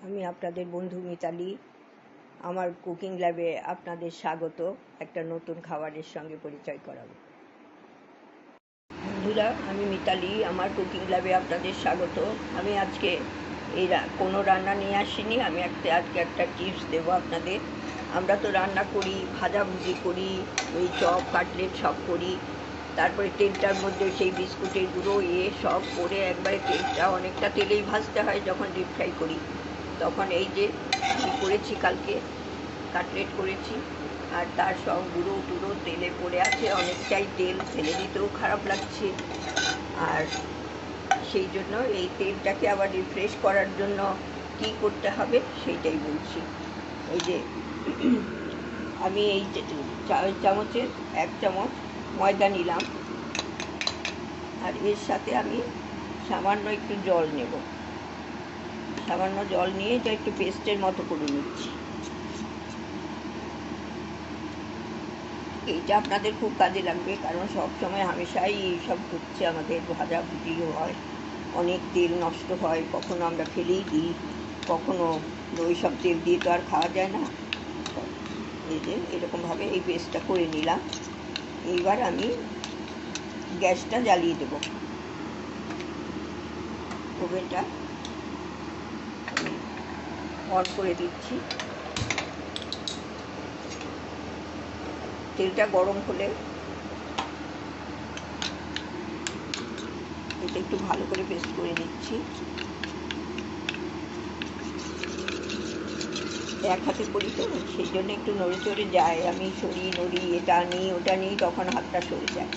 আমি আপনাদের বন্ধু মিতালি। আমার কুকিং ল্যাবে আপনাদের স্বাগত। একটা নতুন খাবারের সঙ্গে পরিচয় করাবো। বন্ধুরা, আমি মিতালি, আমার কুকিং ল্যাবে আপনাদের স্বাগত। আমি আজকে কোনো রান্না নিয়ে আসিনি। আমি আজকে একটা টিপস দেবো আপনাদের। আমরা তো রান্না করি, ভাজাভুজি করি, ওই চপ কাটলেট সব করি। তারপরে তেলটার মধ্যে সেই বিস্কুটের গুঁড়ো সব করে একবারে তেলটা অনেকটা তেলেই ভাজতে হয় যখন ডিপ ফ্রাই করি। তখন এই যে আমি করেছি, কালকে কাটলেট করেছি, আর তার সব গুঁড়ো টুড়ো তেলে পড়ে আছে, অনেকটাই তেল, ফেলে দিতেও খারাপ লাগছে। আর সেই জন্য এই তেলটাকে আবার রিফ্রেশ করার জন্য কি করতে হবে সেইটাই বলছি। এই যে আমি এই চামচের 1 চামচ ময়দা নিলাম, আর এর সাথে আমি সামান্য একটু জল নেব। সামান্য জল নিয়ে এটা একটু পেস্টের মতো করে নিচ্ছি। এইটা আপনাদের খুব কাজে লাগবে, কারণ সব সময় হামেশাই এইসব হচ্ছে, আমাদের ভাজাভুজি হয়, অনেক তেল নষ্ট হয়, কখনো আমরা ফেলেই দিই, কখনো ওই সব তেল দিয়ে তো আর খাওয়া যায় না। এই যে এরকমভাবে এই পেস্টটা করে নিলাম। এইবার আমি গ্যাসটা জ্বালিয়ে দেব। ওভেনটা অন করে দিচ্ছি। তেলটা গরম হলে এটা একটু ভালো করে পেস্ট করে নিচ্ছি। এক হাতে করি তো, সেই জন্য একটু নড়ে চড়ে যায়, আমি সরিয়ে নড়ি, এটা নিই ওটা নিই, তখন হাতটা সরে যায়।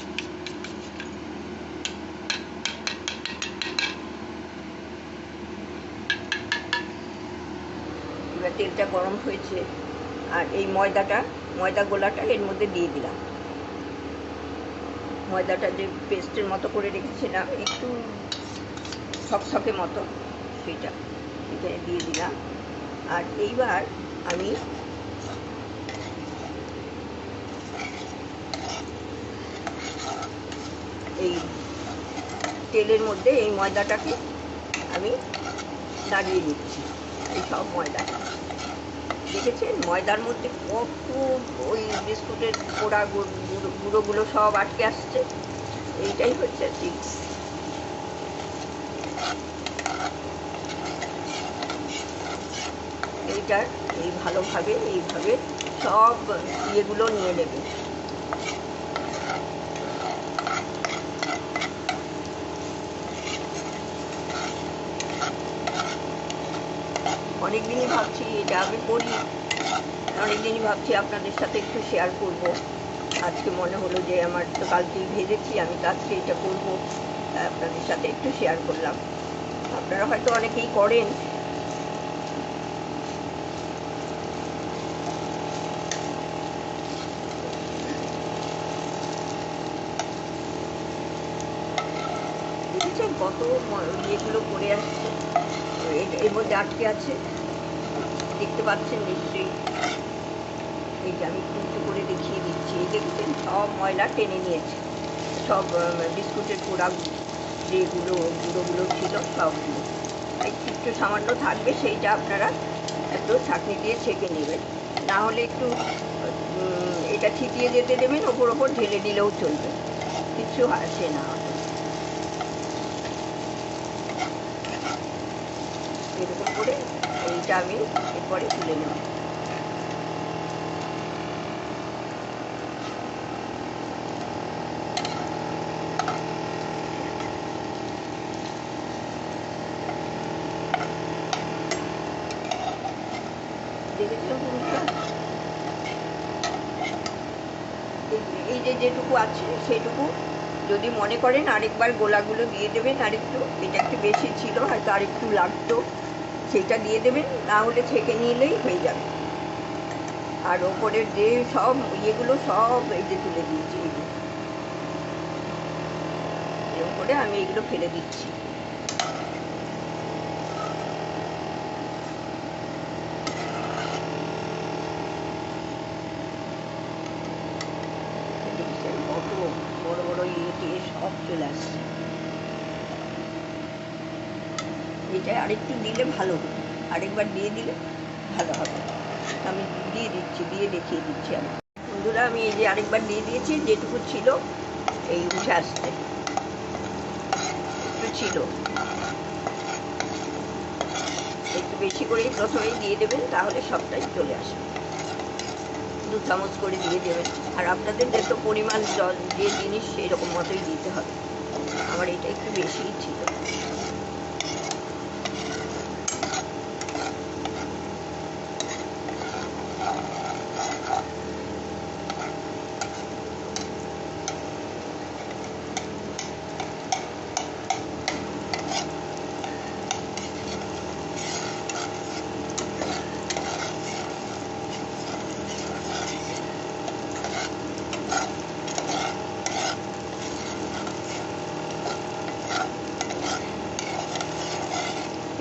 এবার তেলটা গরম হয়েছে, আর এই ময়দা গোলাটা এর মধ্যে দিয়ে দিলাম। ময়দাটা যে পেস্টের মতো করে রেখেছিলাম, একটু থকথকে মতো, সেটা এখানে দিয়ে দিলাম। আর এইবার আমি এই তেলের মধ্যে এই ময়দাটাকে আমি নাড়িয়ে নিচ্ছি। এই সব ময়দাটা দেখেছেন, ময়দার মধ্যে কত ওই বিস্কুটের পোড়া গুঁড়োগুলো সব আটকে আসছে। এইটাই হচ্ছে ঠিক। এইটার ভালোভাবে এইভাবে সব ইয়েগুলো নিয়ে নেবে। অনেকদিনই ভাবছি এটা আমি করি, অনেকদিনই ভাবছি আপনাদের সাথে একটু শেয়ার করব। আজকে মনে হলো যে আমার তো কালকেই ভেজেছি, আমি তো আজকে এটা করবো, তাই আপনাদের সাথে একটু শেয়ার করলাম। আপনারা হয়তো অনেকেই করেন। দেখেছেন কত ইয়েগুলো পড়ে আসছে, এর মধ্যে আটকে আছে, দেখতে পাচ্ছেন নিশ্চয়ই। এই যে আমি একটু করে দেখিয়ে দিচ্ছি, এই দেখছেন সব ময়লা টেনে নিয়েছে, সব বিস্কুটের পোড়া যে গুঁড়োগুলো ছিল সবগুলো। একটু সামান্য থাকবে, সেইটা আপনারা একটু ছাঁকনি দিয়ে ছেঁকে নেবেন, না হলে একটু এটা ছিটিয়ে যেতে দেবেন, ওপর ঢেলে দিলেও চলবে, কিচ্ছু আসে না। এরকম করে এইটা আমি এরপরে তুলে নেব। এই যে যেটুকু আছে সেটুকু যদি মনে করেন আরেকবার গোলাগুলো দিয়ে দেবেন, আরেকটু, এটা একটু বেশি ছিল, হয়তো আরেকটু লাগতো, সেটা দিয়ে দেবেন, না হলে ছেঁকে নিলেই হয়ে যাবে। আর ওপরের যে সব ইয়েগুলো সব এই যে তুলে দিয়েছি, এরকম করে আমি এগুলো ফেলে দিচ্ছি। কত বড় বড় ইয়ে সব চলে আসছে। এটা আরেকটু দিলে ভালো হতো, আরেকবার দিয়ে দিলে ভালো হবে। আমি দিয়ে দিচ্ছি, দিয়ে দেখিয়ে দিচ্ছি। আমি বন্ধুরা, আমি এই যে আরেকবার দিয়ে দিয়েছি, যেটুকু ছিল এই উঠে আসতে একটু ছিল, একটু বেশি করেই প্রথমেই দিয়ে দেবেন, তাহলে সবটাই চলে আসবে। 2 চামচ করে দিয়ে দেবেন। আর আপনাদের যত পরিমাণ জল যে জিনিস সেরকম মতোই দিতে হবে। আমার এটা একটু বেশিই ছিল।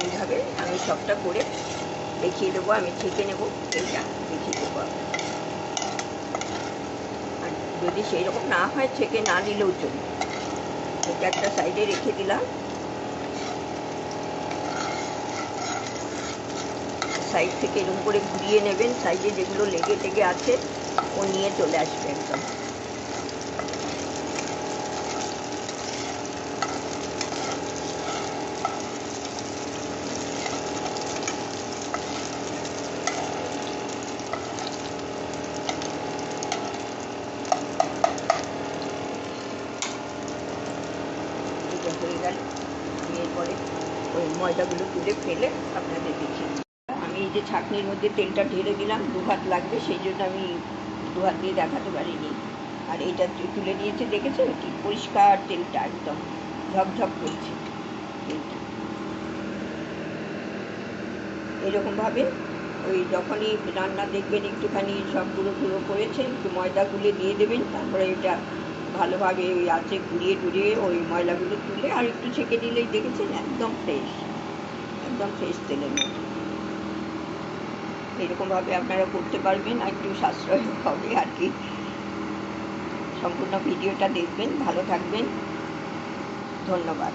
এইভাবে আমি সবটা করে দেখিয়ে দেবো। আমি ছেঁকে নেবো, এইটা দেখিয়ে দেবো। আর যদি সেই রকম না হয়, ছেঁকে না নিলেও চলবে। এটা একটা সাইডে রেখে দিলাম। সাইড থেকে এরকম করে ঘুরিয়ে নেবেন, সাইডে যেগুলো লেগে টেগে আছে ও নিয়ে চলে আসবে একদম। হয়ে গেল। আমি এরপরে ওই ময়দাগুলো তুলে ফেলে আপনাদের দেখিয়ে দিই। আমি এই যে ছাঁকনির মধ্যে তেলটা ঢেলে দিলাম, 2 হাত লাগবে, সেই জন্য আমি 2 হাত দিয়ে দেখাতে পারিনি। আর এইটা তুলে নিয়েছে, দেখেছেন কি পরিষ্কার তেলটা, একদম ঝকঝক করছে তেলটা। এরকমভাবে ওই যখনই রান্না দেখবেন একটুখানি সব গুঁড়ো গুঁড়ো করেছে, একটু ময়দা গুলে দিয়ে দেবেন। তারপরে এটা ভালোভাবে ওই আঁচে ঘুরিয়ে টুরিয়ে ওই ময়লাগুলো তুলে আর একটু ছেঁকে দিলেই দেখেছেন একদম ফ্রেশ, একদম ফ্রেশ তেলের মতো। এরকমভাবে আপনারা করতে পারবেন, আর একটু সাশ্রয় হবে আর কি। সম্পূর্ণ ভিডিওটা দেখবেন, ভালো থাকবেন, ধন্যবাদ।